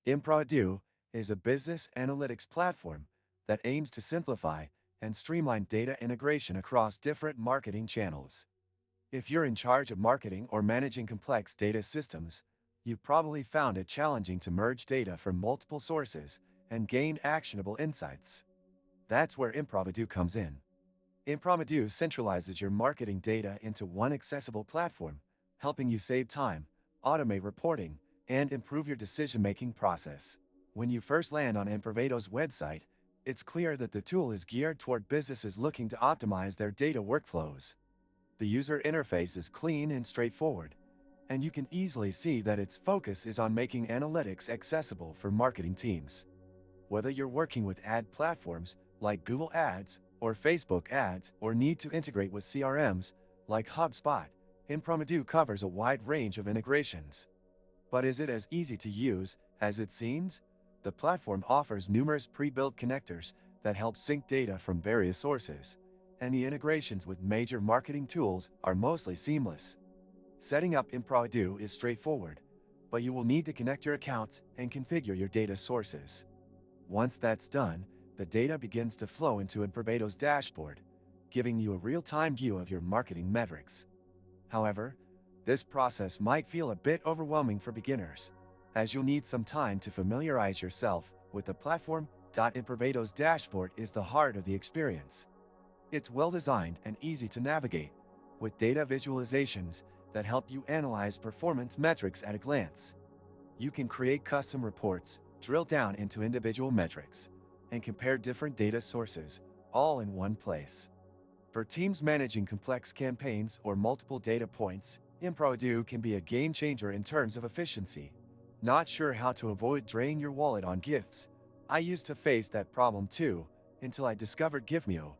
Improvado is a business analytics platform that aims to simplify and streamline data integration across different marketing channels. If you're in charge of marketing or managing complex data systems, you've probably found it challenging to merge data from multiple sources and gain actionable insights. That's where Improvado comes in. Improvado centralizes your marketing data into one accessible platform, helping you save time, automate reporting, and improve your decision-making process. When you first land on Improvado's website, it's clear that the tool is geared toward businesses looking to optimize their data workflows. The user interface is clean and straightforward, and you can easily see that its focus is on making analytics accessible for marketing teams. Whether you're working with ad platforms like Google Ads or Facebook Ads or need to integrate with CRMs like HubSpot, Improvado covers a wide range of integrations. But is it as easy to use as it seems? The platform offers numerous pre-built connectors that help sync data from various sources, and the integrations with major marketing tools are mostly seamless. Setting up Improvado is straightforward, but you will need to connect your accounts and configure your data sources. Once that's done, the data begins to flow into Improvado's dashboard, giving you a real-time view of your marketing metrics. However, this process might feel a bit overwhelming for beginners, as you'll need some time to familiarize yourself with the platform. Improvado's dashboard is the heart of the experience. It's well-designed and easy to navigate, with data visualizations that help you analyze performance metrics at a glance. You can create custom reports, drill down into individual metrics, and compare different data sources, all in one place. For teams managing complex campaigns or multiple data points, Improvado can be a game changer in terms of efficiency. Not sure how to avoid draining your wallet on gifts? I used to face that problem too, until I discovered Gifmeo,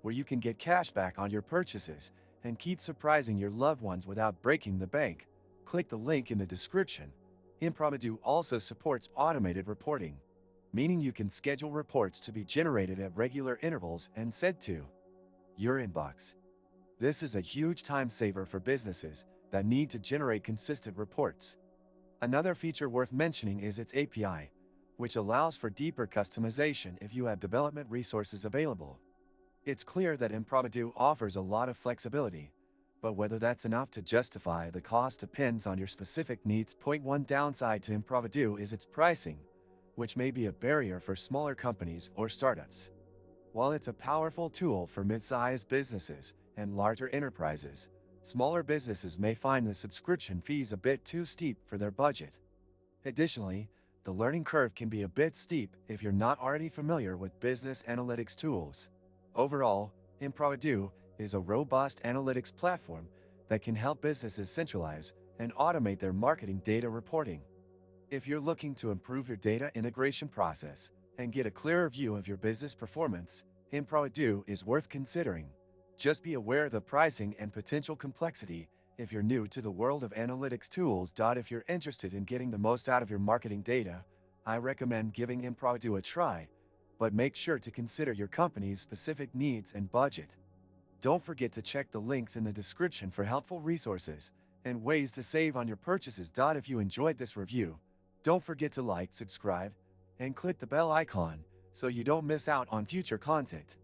where you can get cash back on your purchases and keep surprising your loved ones without breaking the bank. Click the link in the description. Improvado also supports automated reporting, meaning you can schedule reports to be generated at regular intervals and sent to your inbox. This is a huge time saver for businesses that need to generate consistent reports. Another feature worth mentioning is its API, which allows for deeper customization if you have development resources available. It's clear that Improvado offers a lot of flexibility, but whether that's enough to justify the cost depends on your specific needs. One downside to Improvado is its pricing, which may be a barrier for smaller companies or startups. While it's a powerful tool for mid-sized businesses and larger enterprises, smaller businesses may find the subscription fees a bit too steep for their budget. Additionally, the learning curve can be a bit steep if you're not already familiar with business analytics tools. Overall, Improvado is a robust analytics platform that can help businesses centralize and automate their marketing data reporting. If you're looking to improve your data integration process and get a clearer view of your business performance, Improvado is worth considering. Just be aware of the pricing and potential complexity if you're new to the world of analytics tools. If you're interested in getting the most out of your marketing data, I recommend giving Improvado a try, but make sure to consider your company's specific needs and budget. Don't forget to check the links in the description for helpful resources and ways to save on your purchases. If you enjoyed this review, don't forget to like, subscribe, and click the bell icon so you don't miss out on future content.